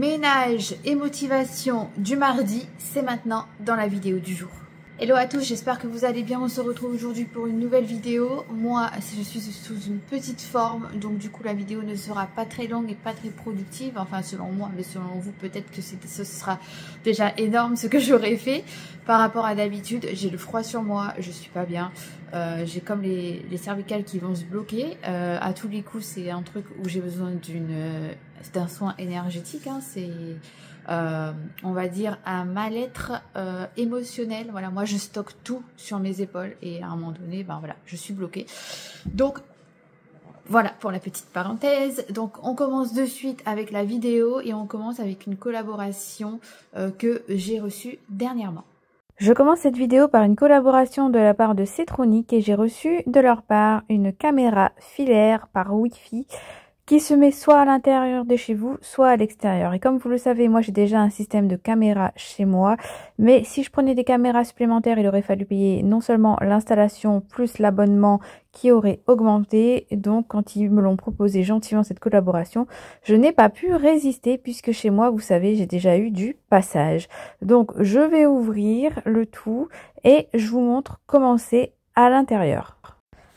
Ménage et motivation du mardi, c'est maintenant dans la vidéo du jour. Hello à tous, j'espère que vous allez bien. On se retrouve aujourd'hui pour une nouvelle vidéo. Moi, je suis sous une petite forme, donc du coup la vidéo ne sera pas très longue et pas très productive. Enfin selon moi, mais selon vous peut-être que ce sera déjà énorme ce que j'aurais fait par rapport à d'habitude. J'ai le froid sur moi, je suis pas bien. J'ai comme les cervicales qui vont se bloquer. À tous les coups, c'est un truc où j'ai besoin d'un soin énergétique. Hein. C'est on va dire un mal-être émotionnel. Voilà, moi je stocke tout sur mes épaules et à un moment donné, ben voilà, je suis bloquée. Donc voilà pour la petite parenthèse. Donc on commence de suite avec la vidéo et on commence avec une collaboration que j'ai reçue dernièrement. Je commence cette vidéo par une collaboration de la part de Setronic et j'ai reçu de leur part une caméra filaire par Wi-Fi qui se met soit à l'intérieur de chez vous, soit à l'extérieur. Et comme vous le savez, moi j'ai déjà un système de caméra chez moi, mais si je prenais des caméras supplémentaires, il aurait fallu payer non seulement l'installation plus l'abonnement qui aurait augmenté. Donc quand ils me l'ont proposé gentiment cette collaboration, je n'ai pas pu résister puisque chez moi, vous savez, j'ai déjà eu du passage. Donc je vais ouvrir le tout et je vous montre comment c'est à l'intérieur.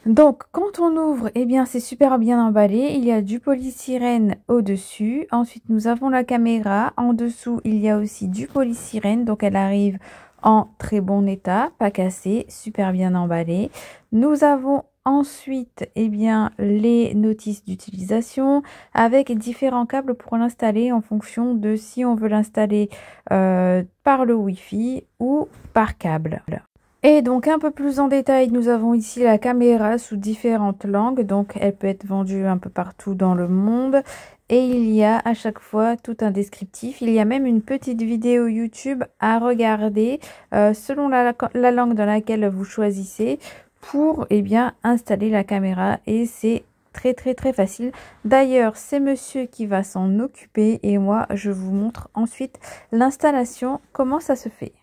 Donc, quand on ouvre, eh bien, c'est super bien emballé. Il y a du polystyrène au-dessus. Ensuite, nous avons la caméra. En dessous, il y a aussi du polystyrène. Donc, elle arrive en très bon état, pas cassée, super bien emballée. Nous avons ensuite, eh bien, les notices d'utilisation avec différents câbles pour l'installer en fonction de si on veut l'installer par le Wi-Fi ou par câble. Et donc un peu plus en détail, nous avons ici la caméra sous différentes langues, donc elle peut être vendue un peu partout dans le monde. Et il y a à chaque fois tout un descriptif. Il y a même une petite vidéo YouTube à regarder selon la langue dans laquelle vous choisissez pour bien installer la caméra. Et c'est très facile. D'ailleurs, c'est monsieur qui va s'en occuper et moi je vous montre ensuite l'installation, comment ça se fait.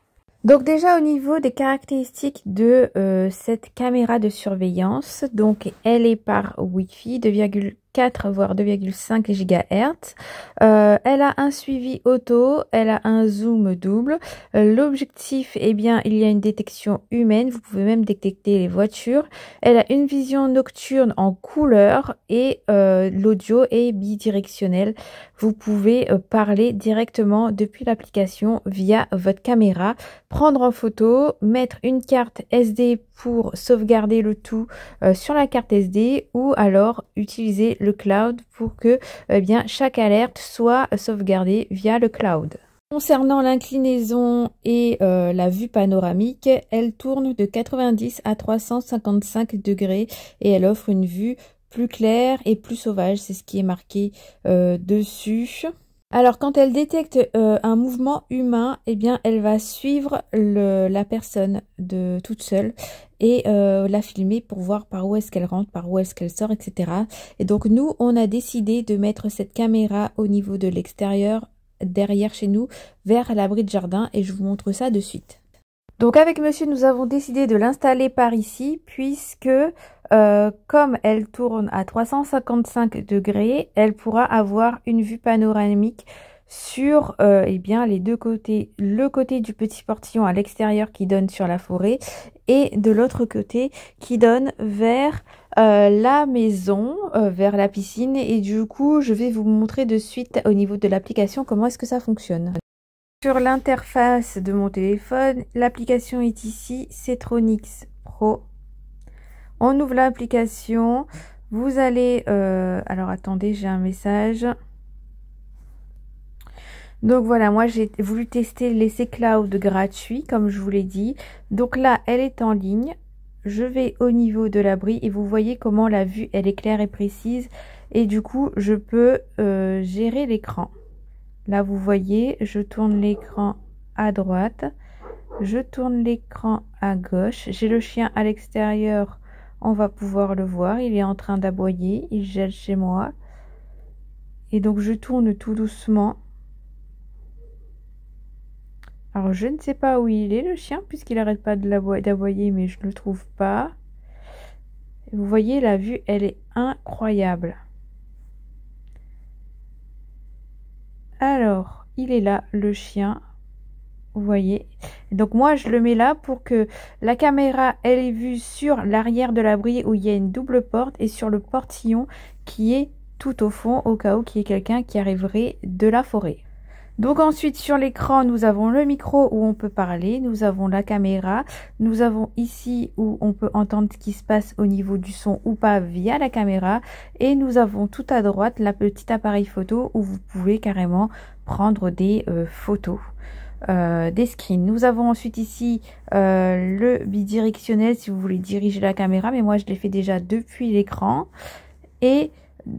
Donc déjà au niveau des caractéristiques de cette caméra de surveillance, donc elle est par Wi-Fi 2,4 voire 2,5 GHz. Elle a un suivi auto, elle a un zoom double. L'objectif, eh bien, il y a une détection humaine, vous pouvez même détecter les voitures. Elle a une vision nocturne en couleur et l'audio est bidirectionnel. Vous pouvez parler directement depuis l'application via votre caméra, prendre en photo, mettre une carte SD pour sauvegarder le tout sur la carte SD ou alors utiliser le cloud pour que chaque alerte soit sauvegardée via le cloud. Concernant l'inclinaison et la vue panoramique, elle tourne de 90 à 355 degrés et elle offre une vue plus claire et plus sauvage, c'est ce qui est marqué dessus. Alors quand elle détecte un mouvement humain, eh bien elle va suivre la personne toute seule et la filmer pour voir par où est-ce qu'elle rentre, par où est-ce qu'elle sort, etc. Et donc nous, on a décidé de mettre cette caméra au niveau de l'extérieur, derrière chez nous, vers l'abri de jardin et je vous montre ça de suite. Donc avec monsieur, nous avons décidé de l'installer par ici puisque comme elle tourne à 355 degrés, elle pourra avoir une vue panoramique sur les deux côtés, le côté du petit portillon à l'extérieur qui donne sur la forêt et de l'autre côté qui donne vers la maison, vers la piscine. Et du coup, je vais vous montrer de suite au niveau de l'application comment est-ce que ça fonctionne. Sur l'interface de mon téléphone, l'application est ici, Setronics Pro. On ouvre l'application, vous allez... alors attendez, j'ai un message. Donc voilà, moi j'ai voulu tester l'essai cloud gratuit, comme je vous l'ai dit. Donc là, elle est en ligne. Je vais au niveau de l'abri et vous voyez comment la vue, elle est claire et précise. Et du coup, je peux gérer l'écran. Là, vous voyez, je tourne l'écran à droite, je tourne l'écran à gauche. J'ai le chien à l'extérieur, on va pouvoir le voir. Il est en train d'aboyer, il gèle chez moi. Et donc, je tourne tout doucement. Alors, je ne sais pas où il est, le chien, puisqu'il n'arrête pas d'aboyer, mais je ne le trouve pas. Et vous voyez, la vue, elle est incroyable. Alors, il est là, le chien. Vous voyez. Donc moi, je le mets là pour que la caméra, elle est vue sur l'arrière de l'abri où il y a une double porte et sur le portillon qui est tout au fond au cas où il y ait quelqu'un qui arriverait de la forêt. Donc ensuite sur l'écran nous avons le micro où on peut parler, nous avons la caméra, nous avons ici où on peut entendre ce qui se passe au niveau du son ou pas via la caméra et nous avons tout à droite la petite appareil photo où vous pouvez carrément prendre des photos. Des screens. Nous avons ensuite ici le bidirectionnel si vous voulez diriger la caméra, mais moi je l'ai fait déjà depuis l'écran. Et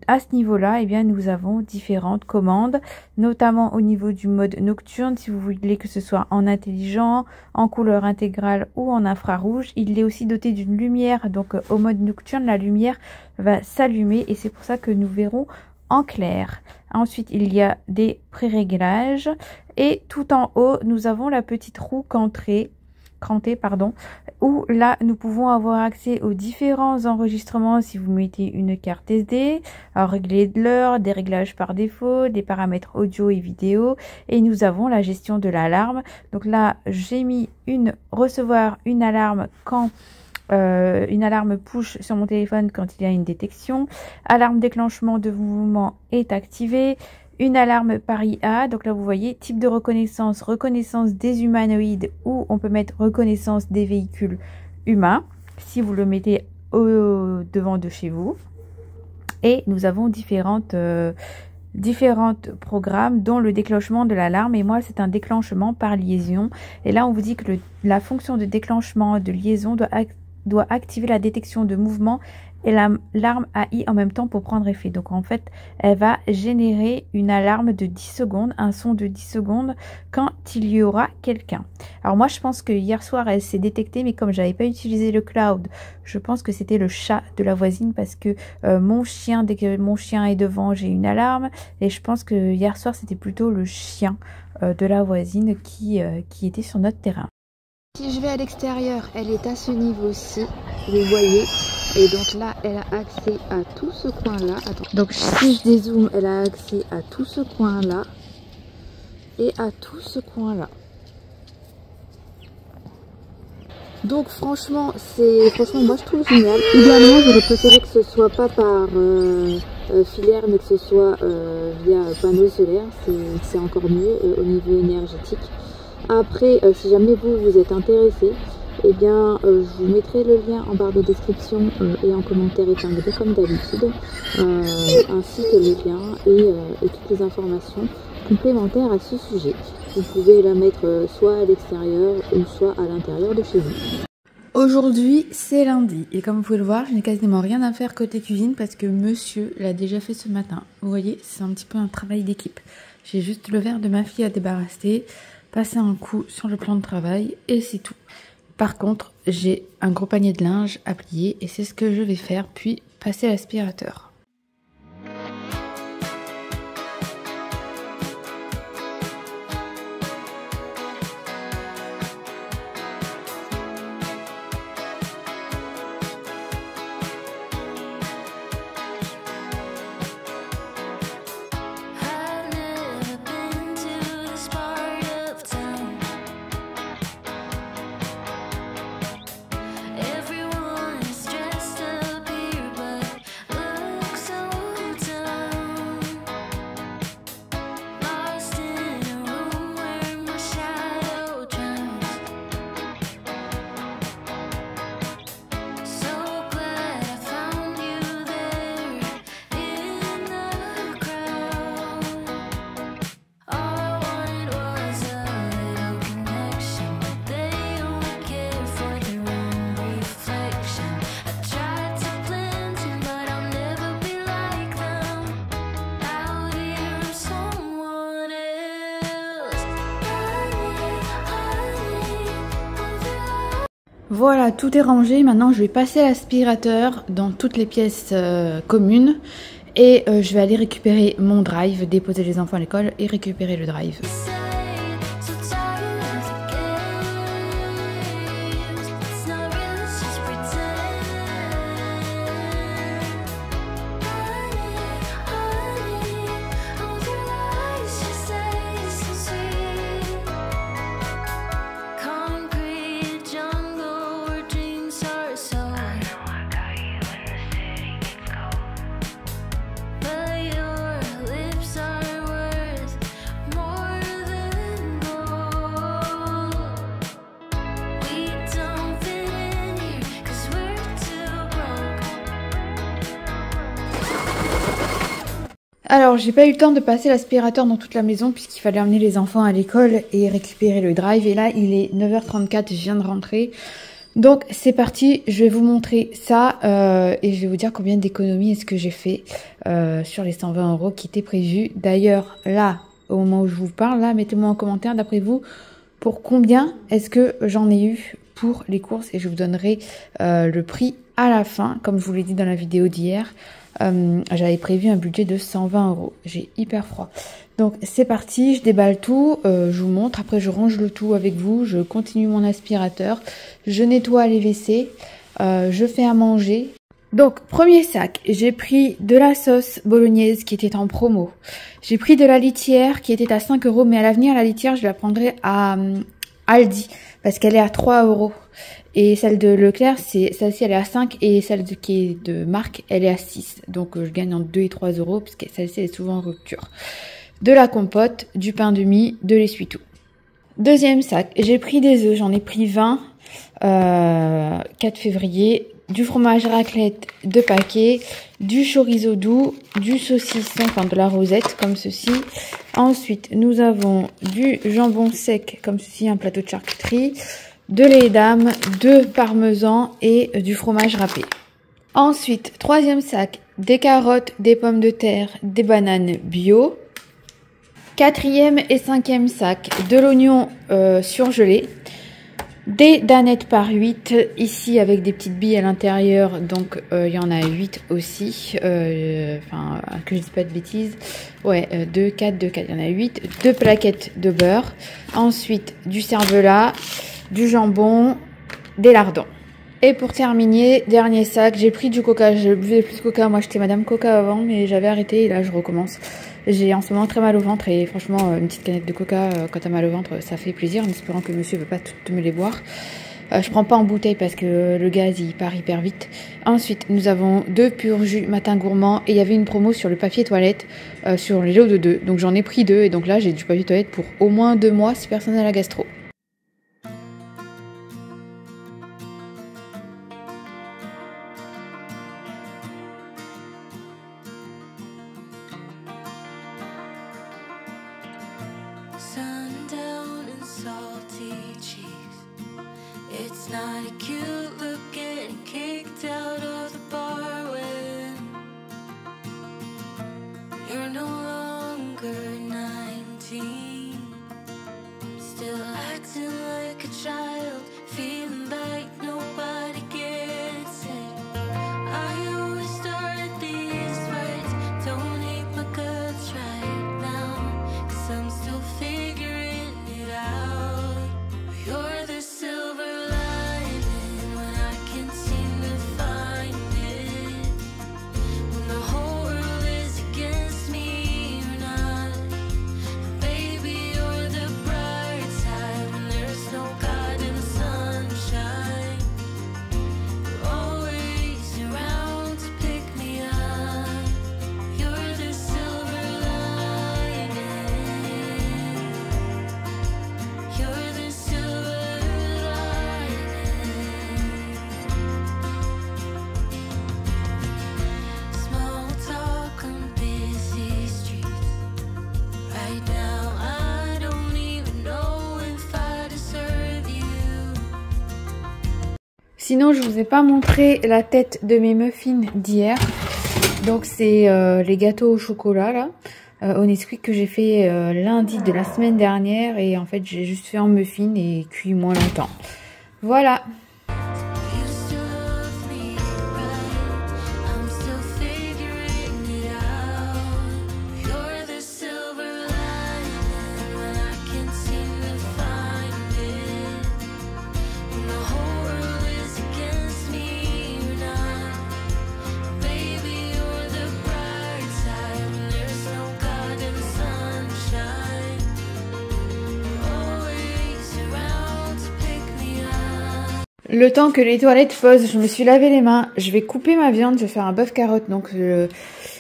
à ce niveau-là, eh bien, nous avons différentes commandes, notamment au niveau du mode nocturne, si vous voulez que ce soit en intelligent, en couleur intégrale ou en infrarouge. Il est aussi doté d'une lumière, donc au mode nocturne, la lumière va s'allumer et c'est pour ça que nous verrons en clair. Ensuite, il y a des pré-réglages et tout en haut, nous avons la petite roue crantée, où là, nous pouvons avoir accès aux différents enregistrements si vous mettez une carte SD, à régler de l'heure, des réglages par défaut, des paramètres audio et vidéo, et nous avons la gestion de l'alarme. Donc là, j'ai mis recevoir une alarme quand une alarme push sur mon téléphone quand il y a une détection. Alarme déclenchement de mouvement est activée. Une alarme par IA. Donc là, vous voyez, type de reconnaissance, reconnaissance des humanoïdes ou on peut mettre reconnaissance des véhicules humains si vous le mettez devant de chez vous. Et nous avons différentes programmes dont le déclenchement de l'alarme et moi c'est un déclenchement par liaison et là on vous dit que la fonction de déclenchement de liaison doit activer la détection de mouvement et l'alarme AI en même temps pour prendre effet. Donc en fait, elle va générer une alarme de 10 secondes, un son de 10 secondes quand il y aura quelqu'un. Alors moi, je pense que hier soir, elle s'est détectée, mais comme j'avais pas utilisé le cloud, je pense que c'était le chat de la voisine parce que mon chien, dès que mon chien est devant, j'ai une alarme. Et je pense que hier soir, c'était plutôt le chien de la voisine qui était sur notre terrain. Si je vais à l'extérieur, elle est à ce niveau-ci, vous voyez. Et donc là, elle a accès à tout ce coin-là. Donc si je dézoome, elle a accès à tout ce coin-là et à tout ce coin-là. Donc franchement, moi je trouve génial. Idéalement, j'aurais préféré que ce soit pas par filaire, mais que ce soit via panneau solaire. C'est encore mieux au niveau énergétique. Après, si jamais vous êtes intéressé, eh bien, je vous mettrai le lien en barre de description et en commentaire épinglé comme d'habitude, ainsi que le lien et toutes les informations complémentaires à ce sujet. Vous pouvez la mettre soit à l'extérieur ou soit à l'intérieur de chez vous. Aujourd'hui, c'est lundi et comme vous pouvez le voir, je n'ai quasiment rien à faire côté cuisine parce que monsieur l'a déjà fait ce matin. Vous voyez, c'est un petit peu un travail d'équipe. J'ai juste le verre de ma fille à débarrasser, passer un coup sur le plan de travail et c'est tout. Par contre, j'ai un gros panier de linge à plier et c'est ce que je vais faire, puis passer l'aspirateur. Voilà, tout est rangé. Maintenant, je vais passer l'aspirateur dans toutes les pièces communes et je vais aller récupérer mon drive, déposer les enfants à l'école et récupérer le drive. Alors, j'ai pas eu le temps de passer l'aspirateur dans toute la maison puisqu'il fallait emmener les enfants à l'école et récupérer le drive. Et là, il est 9h34, je viens de rentrer. Donc, c'est parti, je vais vous montrer ça et je vais vous dire combien d'économies est-ce que j'ai fait sur les 120 € qui étaient prévus. D'ailleurs, là, au moment où je vous parle, là, mettez-moi en commentaire, d'après vous, pour combien est-ce que j'en ai eu pour les courses et je vous donnerai le prix à la fin, comme je vous l'ai dit dans la vidéo d'hier. J'avais prévu un budget de 120 €. J'ai hyper froid. Donc c'est parti, je déballe tout, je vous montre. Après je range le tout avec vous, je continue mon aspirateur, je nettoie les WC, je fais à manger. Donc premier sac, j'ai pris de la sauce bolognaise qui était en promo. J'ai pris de la litière qui était à 5 €, mais à l'avenir la litière je la prendrai à Aldi parce qu'elle est à 3 €. Et celle de Leclerc, celle-ci elle est à 5 et celle qui est de marque, elle est à 6. Donc je gagne entre 2 et 3 € parce que celle-ci est souvent en rupture. De la compote, du pain de mie, de l'essuie-tout. Deuxième sac, j'ai pris des œufs, j'en ai pris 20, 4 février, du fromage raclette 2 paquets, du chorizo doux, du saucisson, enfin de la rosette comme ceci. Ensuite, nous avons du jambon sec comme ceci, un plateau de charcuterie, de lait d'âme, de parmesan et du fromage râpé. Ensuite, troisième sac, des carottes, des pommes de terre, des bananes bio. Quatrième et cinquième sac, de l'oignon surgelé, des danettes par 8, ici avec des petites billes à l'intérieur, donc il y en a 8 aussi, enfin que je dise pas de bêtises, ouais, 2, 4, il y en a 8, 2 plaquettes de beurre, ensuite du cervelas, du jambon, des lardons. Et pour terminer, dernier sac, j'ai pris du coca, je buvais plus de coca, moi j'étais madame coca avant, mais j'avais arrêté et là je recommence. J'ai en ce moment très mal au ventre et franchement une petite canette de coca quand t'as mal au ventre ça fait plaisir en espérant que monsieur veut pas toutes me les boire. Je prends pas en bouteille parce que le gaz il part hyper vite. Ensuite nous avons 2 pur jus matin gourmand et il y avait une promo sur le papier toilette sur les lots de 2. Donc j'en ai pris 2 et donc là j'ai du papier toilette pour au moins 2 mois si personne n'a la gastro. Sundown and salty cheese. It's not a cute look getting kicked out of the bar when you're no longer 19. Still acting like a child, feeling like nobody gets it. I always start these fights, don't hate my guts right now, 'cause I'm still figuring it out. You're the silver lining when I can't seem to find it. When the whole world is against me, you're not. And baby, you're the bright side when there's no God in the sunshine. You're always around to pick me up. You're the silver lining. You're the silver lining. Small talk on busy streets. Right now I don't even know if I deserve you. Sinon, je vous ai pas montré la tête de mes muffins d'hier. Donc, c'est les gâteaux au chocolat, là, au Nesquik que j'ai fait lundi de la semaine dernière. Et en fait, j'ai juste fait en muffin et cuit moins longtemps. Voilà. You still love me, right? I'm still figuring it out. You're the silver lining when I can't seem to find it. When the whole world is against me, you're not. Baby, you're the bright side when there's no God in the sunshine. You're always around to pick me up. Le temps que les toilettes posent, je me suis lavé les mains. Je vais couper ma viande, je vais faire un bœuf carotte. Donc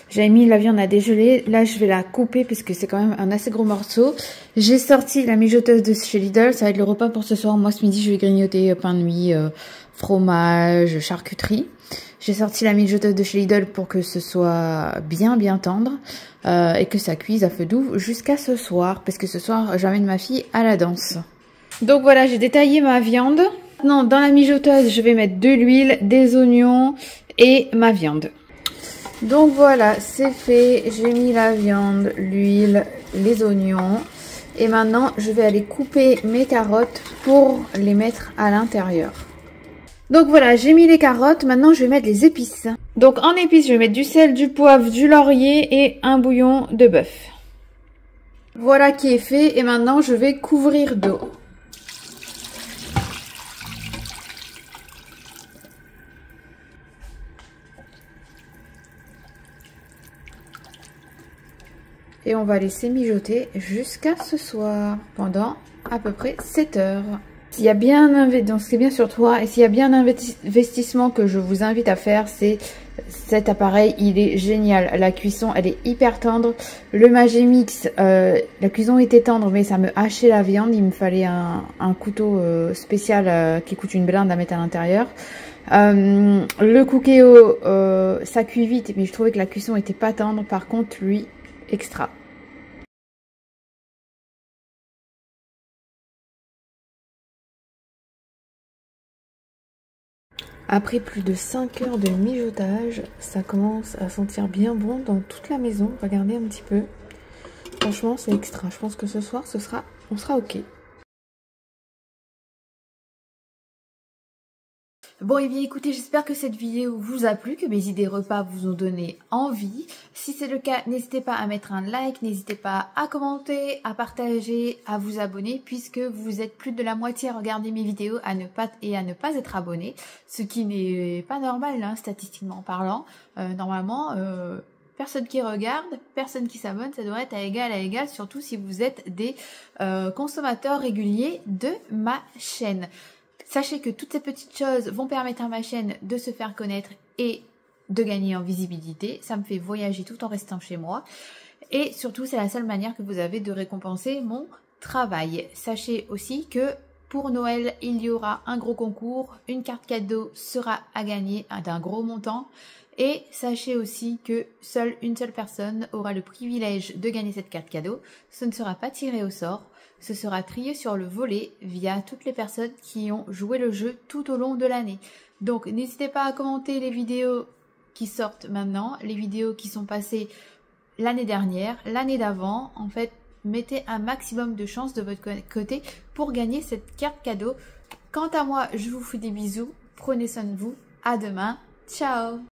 j'avais mis la viande à dégeler. Là, je vais la couper parce que c'est quand même un assez gros morceau. J'ai sorti la mijoteuse de chez Lidl. Ça va être le repas pour ce soir. Moi, ce midi, je vais grignoter pain de mie, fromage, charcuterie. J'ai sorti la mijoteuse de chez Lidl pour que ce soit bien tendre. et que ça cuise à feu doux jusqu'à ce soir, parce que ce soir j'amène ma fille à la danse. Donc voilà, j'ai détaillé ma viande. Maintenant dans la mijoteuse je vais mettre de l'huile, des oignons et ma viande. Donc voilà, c'est fait, j'ai mis la viande, l'huile, les oignons et maintenant je vais aller couper mes carottes pour les mettre à l'intérieur. Donc voilà, j'ai mis les carottes, maintenant je vais mettre les épices. Donc en épices, je vais mettre du sel, du poivre, du laurier et un bouillon de bœuf. Voilà qui est fait et maintenant je vais couvrir d'eau. Et on va laisser mijoter jusqu'à ce soir, pendant à peu près 7 heures. S'il y a bien un donc c'est bien sur toi, et s'il y a bien un investissement que je vous invite à faire, c'est cet appareil, il est génial. La cuisson, elle est hyper tendre. Le Magimix, la cuisson était tendre, mais ça me hachait la viande. Il me fallait un couteau spécial qui coûte une blinde à mettre à l'intérieur. Le Cookéo, ça cuit vite, mais je trouvais que la cuisson était pas tendre. Par contre, lui, extra. Après plus de 5 heures de mijotage, ça commence à sentir bien bon dans toute la maison. Regardez un petit peu. Franchement, c'est extra. Je pense que ce soir, on sera ok. Bon, et bien écoutez, j'espère que cette vidéo vous a plu, que mes idées repas vous ont donné envie. Si c'est le cas, n'hésitez pas à mettre un like, n'hésitez pas à commenter, à partager, à vous abonner, puisque vous êtes plus de la moitié à regarder mes vidéos à ne pas être abonné, ce qui n'est pas normal, hein, statistiquement parlant. Normalement, personne qui regarde, personne qui s'abonne, ça doit être à égal, surtout si vous êtes des consommateurs réguliers de ma chaîne. Sachez que toutes ces petites choses vont permettre à ma chaîne de se faire connaître et de gagner en visibilité. Ça me fait voyager tout en restant chez moi. Et surtout, c'est la seule manière que vous avez de récompenser mon travail. Sachez aussi que pour Noël, il y aura un gros concours. Une carte cadeau sera à gagner d'un gros montant. Et sachez aussi que une seule personne aura le privilège de gagner cette carte cadeau. Ce ne sera pas tiré au sort. Ce sera trié sur le volet via toutes les personnes qui ont joué le jeu tout au long de l'année. Donc n'hésitez pas à commenter les vidéos qui sortent maintenant, les vidéos qui sont passées l'année dernière, l'année d'avant. En fait, mettez un maximum de chances de votre côté pour gagner cette carte cadeau. Quant à moi, je vous fais des bisous. Prenez soin de vous. À demain. Ciao!